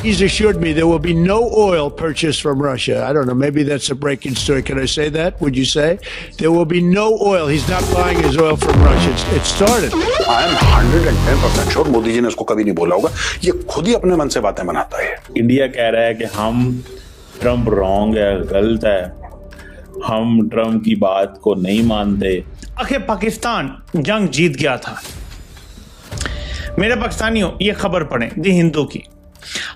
He's assured me there will be no oil purchased from Russia. I don't know, maybe that's a breaking story. Can I say that? Would you say? There will be no oil. He's not buying his oil from Russia. It started. I am 110% sure Modi ji ने उसको कभी नहीं बोला होगा. ये खुद ही अपने मन से बातें बनाता है. इंडिया कह रहा है कि हम ट्रम्प रॉन्ग है, गलत है, हम ट्रम्प की बात को नहीं मानते. आखिर पाकिस्तान जंग जीत गया था. मेरे पाकिस्तानियों, ये खबर पढ़ें दी हिंदू की.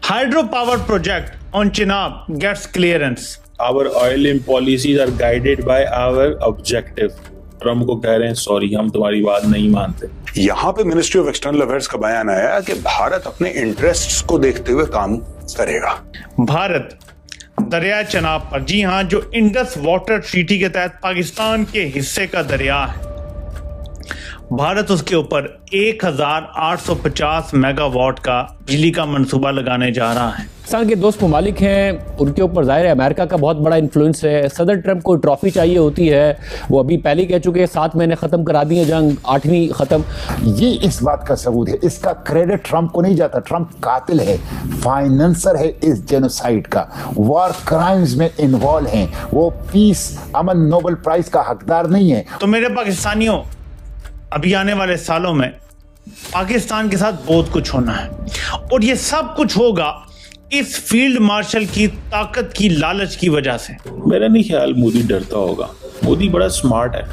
Hydro power project on Chenab gets clearance. Our oil policies are guided by our objective. Trump को कह रहे हैं सॉरी, हम तुम्हारी बात नहीं मानते. यहाँ पे मिनिस्ट्री ऑफ एक्सटर्नल अफेयर्स का बयान आया कि भारत अपने इंटरेस्ट्स को देखते हुए काम करेगा. भारत दरिया चनाब पर, जी हां, जो इंडस वाटर ट्रीटी के तहत पाकिस्तान के हिस्से का दरिया है, भारत उसके ऊपर 1850 मेगावाट का बिजली का मंसूबा लगाने जा रहा है. पाकिस्तान के दोस्त ममालिक हैं, उनके ऊपर जाहिर है अमेरिका का बहुत बड़ा इन्फ्लुएंस है. सदर ट्रम्प को ट्रॉफी चाहिए होती है, वो अभी पहले कह चुके हैं 7 महीने ख़त्म करा दिए जंग, 8वीं ख़त्म. ये इस बात का सबूत है. इसका क्रेडिट ट्रम्प को नहीं जाता. ट्रम्प कातिल है, फाइनेंसर है इस जेनोसाइड का, वॉर क्राइम्स में इन्वॉल्व हैं. वो पीस अमन नोबेल प्राइज का हकदार नहीं है. तो मेरे पाकिस्तानियों, अभी आने वाले सालों में पाकिस्तान के साथ बहुत कुछ होना है, और ये सब कुछ होगा इस फील्ड मार्शल की ताकत की लालच की वजह से. मेरा नहीं ख्याल मोदी डरता होगा. मोदी बड़ा स्मार्ट है.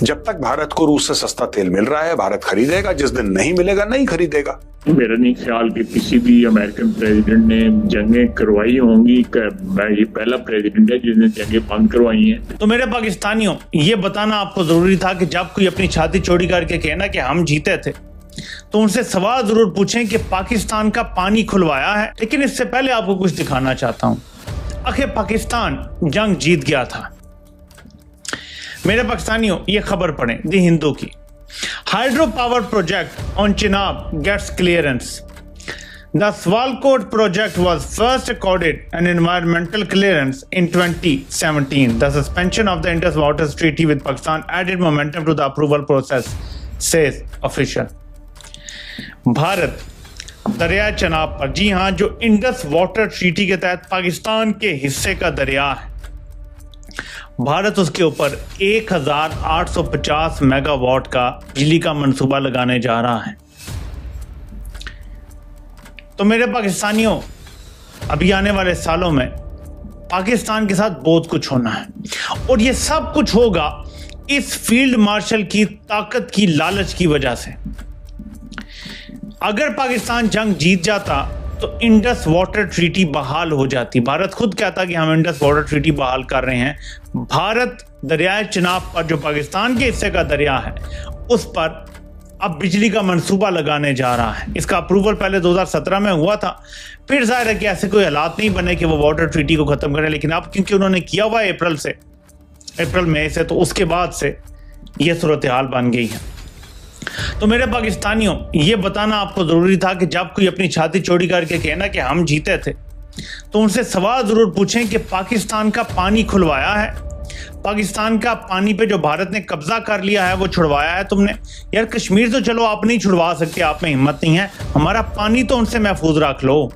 जब तक भारत को रूस से सस्ता तेल मिल रहा है, भारत खरीदेगा. जिस दिन नहीं मिलेगा, नहीं खरीदेगा. मेरा नहीं ख्याल कि किसी भी अमेरिकन प्रेसिडेंट ने जंगें करवाई होंगी. ये पहला प्रेसिडेंट है जिसने जंगें बंद करवाई हैं. तो मेरे पाकिस्तानियों, ये बताना आपको जरूरी था कि जब कोई अपनी छाती चौड़ी करके कहना कि हम जीते थे, तो उनसे सवाल जरूर पूछें कि पाकिस्तान का पानी खुलवाया है. लेकिन इससे पहले आपको कुछ दिखाना चाहता हूं. आखिर पाकिस्तान जंग जीत गया था. मेरे पाकिस्तानियों, ये खबर पढ़ें दी हिंदू की. Hydro power project on Chenab gets clearance. The Svalkot project was first accorded an environmental clearance in 2017. The suspension of the Indus Waters Treaty with Pakistan added momentum to the approval process, says official. Bharat दरिया चनाब पर, जी हां, जो Indus water treaty के तहत पाकिस्तान के हिस्से का दरिया है, भारत उसके ऊपर 1850 मेगावाट का बिजली का मंसूबा लगाने जा रहा है. तो मेरे पाकिस्तानियों, अभी आने वाले सालों में पाकिस्तान के साथ बहुत कुछ होना है, और ये सब कुछ होगा इस फील्ड मार्शल की ताकत की लालच की वजह से. अगर पाकिस्तान जंग जीत जाता तो इंडस वाटर ट्रीटी बहाल हो जाती. भारत खुद कहता कि हम इंडस वाटर ट्रीटी बहाल कर रहे हैं. भारत दरियाए चिनाब पर, जो पाकिस्तान के हिस्से का दरिया है, उस पर अब बिजली का मंसूबा लगाने जा रहा है. इसका अप्रूवल पहले 2017 में हुआ था. फिर जाहिर है कि ऐसे कोई हालात नहीं बने कि वो वाटर ट्रीटी को खत्म करें, लेकिन अब क्योंकि उन्होंने किया हुआ है अप्रैल मई से, तो उसके बाद से ये सूरत हाल बन गई है. तो मेरे पाकिस्तानियों, ये बताना आपको जरूरी था कि जब कोई अपनी छाती चौड़ी करके कहना कि हम जीते थे, तो उनसे सवाल जरूर पूछें कि पाकिस्तान का पानी खुलवाया है, पाकिस्तान का पानी पे जो भारत ने कब्जा कर लिया है वो छुड़वाया है तुमने. यार, कश्मीर तो चलो आप नहीं छुड़वा सकते, आप में हिम्मत नहीं है, हमारा पानी तो उनसे महफूज रख लो.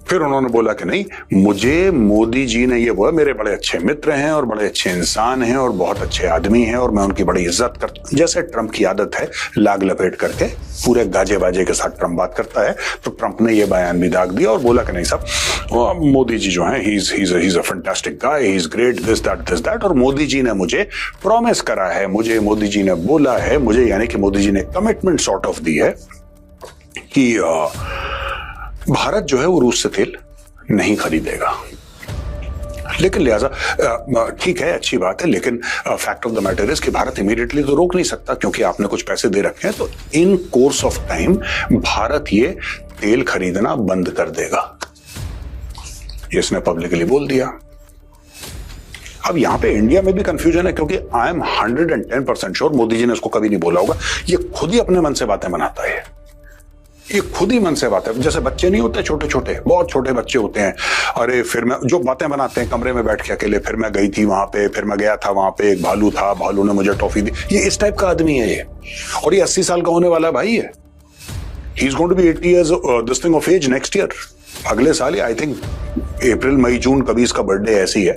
फिर उन्होंने बोला कि नहीं, मुझे मोदी जी ने ये बोला, मेरे बड़े अच्छे मित्र हैं और बड़े अच्छे इंसान हैं और बहुत अच्छे आदमी हैं और मैं उनकी बड़ी इज्जत करता हूं. जैसे ट्रम्प की आदत है लाग लपेट करके पूरे गाजे बाजे के साथ ट्रम्प बात करता है, तो ट्रम्प ने ये बयान भी दाग दिया और बोला कि नहीं साहब, मोदी जी जो हैं, he is a fantastic guy, he is great, this that. और मोदी जी ने मुझे प्रॉमिस करा है, मुझे मोदी जी ने बोला है, मुझे यानी कि मोदी जी ने कमिटमेंट सॉर्ट ऑफ दी है कि भारत जो है वो रूस से तेल नहीं खरीदेगा. लेकिन लिहाजा ठीक है, अच्छी बात है, लेकिन fact of the matter is कि भारत इमीडिएटली तो रोक नहीं सकता, क्योंकि आपने कुछ पैसे दे रखे हैं. तो इन कोर्स ऑफ टाइम भारत ये तेल खरीदना बंद कर देगा. इसने पब्लिकली बोल दिया. अब यहां पे इंडिया में भी कंफ्यूजन है, क्योंकि I am 110% sure Modi ji ने उसको कभी नहीं बोला होगा. ये खुद ही अपने मन से बातें बनाता है. ये खुद ही मन से बात है. जैसे बच्चे नहीं होते, छोटे छोटे, बहुत छोटे बच्चे होते हैं, अरे फिर मैं जो बातें बनाते हैं कमरे में बैठ के अकेले, फिर मैं गई थी वहां पे, फिर मैं गया था वहां पे, एक भालू था, भालू ने मुझे टॉफी दी. ये इस टाइप का आदमी है ये, और ये 80 साल का होने वाला भाई है. He is going to be 80 years this thing of age next year. अगले साल ही आई थिंक अप्रैल मई जून कभी इसका बर्थडे ऐसी है,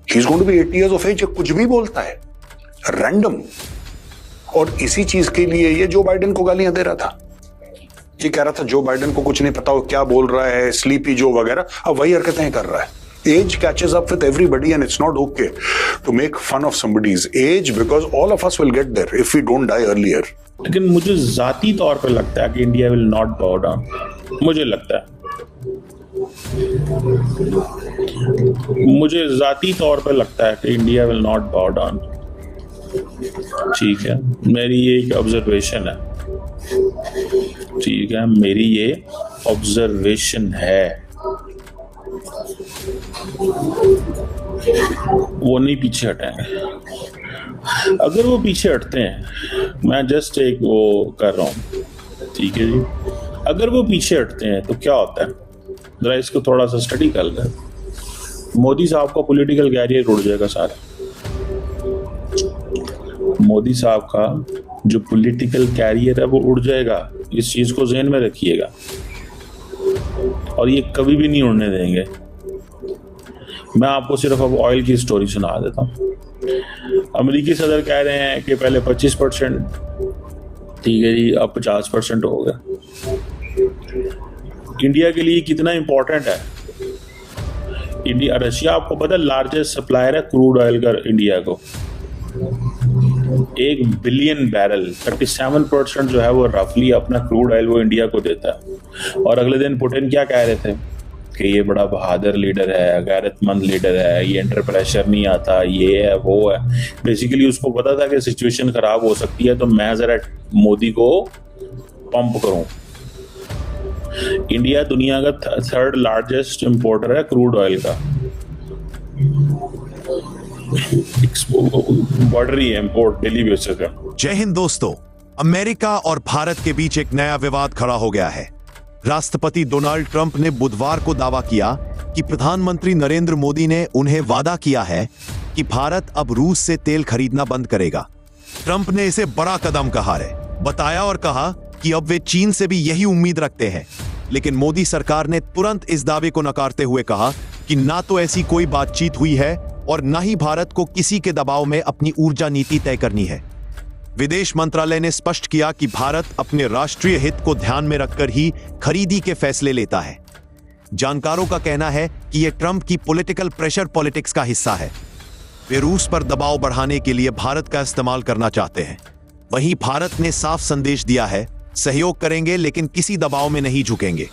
he is going to be 80 years of age। कुछ भी बोलता है रैंडम, और इसी चीज के लिए ये जो बाइडेन को गालियां दे रहा था, ये कह रहा था जो बाइडेन को कुछ नहीं पता वो क्या बोल रहा है, स्लीपी जो वगैरह, अब वही हरकतें कर रहा है। Age catches up with everybody and it's not okay to make fun of somebody's age because all of us will get there if we don't die earlier. लेकिन मुझे जाती तौर पे लगता है कि इंडिया विल नॉट बाउ डाउन। मुझे लगता है, मुझे जाती तौर पे लगता है कि इंडिया विल नॉट बाउ डाउन। ठीक है, मेरी ये एक ऑब्जर्वेशन है। ठीक है, मेरी ये ऑब्जर्वेशन है। वो नहीं पीछे हटेंगे। अगर वो पीछे हटते हैं, मैं जस्ट एक वो कर रहा हूं, ठीक है जी, अगर वो पीछे हटते हैं तो क्या होता है, जरा इसको थोड़ा सा स्टडी कर लें। मोदी साहब का पॉलिटिकल कैरियर उड़ जाएगा सारा। मोदी साहब का जो पॉलिटिकल कैरियर है वो उड़ जाएगा, इस चीज को ज़हन में रखिएगा, और ये कभी भी नहीं उड़ने देंगे। मैं आपको सिर्फ अब ऑयल की स्टोरी सुना देता हूँ। अमेरिकी सदर कह रहे हैं कि पहले 25%, ठीक है जी, अब 50% हो गया। इंडिया के लिए कितना इंपॉर्टेंट है? इंडिया, रशिया आपको पता है लार्जेस्ट सप्लायर है क्रूड ऑयल का इंडिया को, 1 बिलियन बैरल, 37% जो है वो रफली अपना क्रूड ऑयल वो इंडिया को देता है। और अगले दिन पुतिन क्या कह रहे थे कि ये बड़ा बहादुर लीडर है, गैरतमंद लीडर है, ये अंडर प्रेशर नहीं आता, ये है वो है। बेसिकली उसको पता था कि सिचुएशन खराब हो सकती है, तो मैं जरा मोदी को पंप करूं। इंडिया दुनिया का 3rd लार्जेस्ट इंपोर्टर है क्रूड ऑयल का, बॉर्डर ही इंपोर्ट डेली बेसिस पे। जय हिंद दोस्तों, अमेरिका और भारत के बीच एक नया विवाद खड़ा हो गया है। राष्ट्रपति डोनाल्ड ट्रंप ने बुधवार को दावा किया कि प्रधानमंत्री नरेंद्र मोदी ने उन्हें वादा किया है कि भारत अब रूस से तेल खरीदना बंद करेगा। ट्रंप ने इसे बड़ा कदम कहा है, बताया और कहा कि अब वे चीन से भी यही उम्मीद रखते हैं। लेकिन मोदी सरकार ने तुरंत इस दावे को नकारते हुए कहा कि ना तो ऐसी कोई बातचीत हुई है और न ही भारत को किसी के दबाव में अपनी ऊर्जा नीति तय करनी है। विदेश मंत्रालय ने स्पष्ट किया कि भारत अपने राष्ट्रीय हित को ध्यान में रखकर ही खरीदी के फैसले लेता है। जानकारों का कहना है कि यह ट्रंप की पॉलिटिकल प्रेशर पॉलिटिक्स का हिस्सा है। वे रूस पर दबाव बढ़ाने के लिए भारत का इस्तेमाल करना चाहते हैं। वहीं भारत ने साफ संदेश दिया है, सहयोग करेंगे लेकिन किसी दबाव में नहीं झुकेंगे।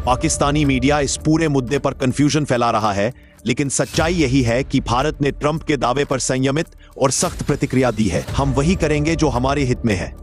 पाकिस्तानी मीडिया इस पूरे मुद्दे पर कंफ्यूजन फैला रहा है, लेकिन सच्चाई यही है कि भारत ने ट्रंप के दावे पर संयमित और सख्त प्रतिक्रिया दी है। हम वही करेंगे जो हमारे हित में है।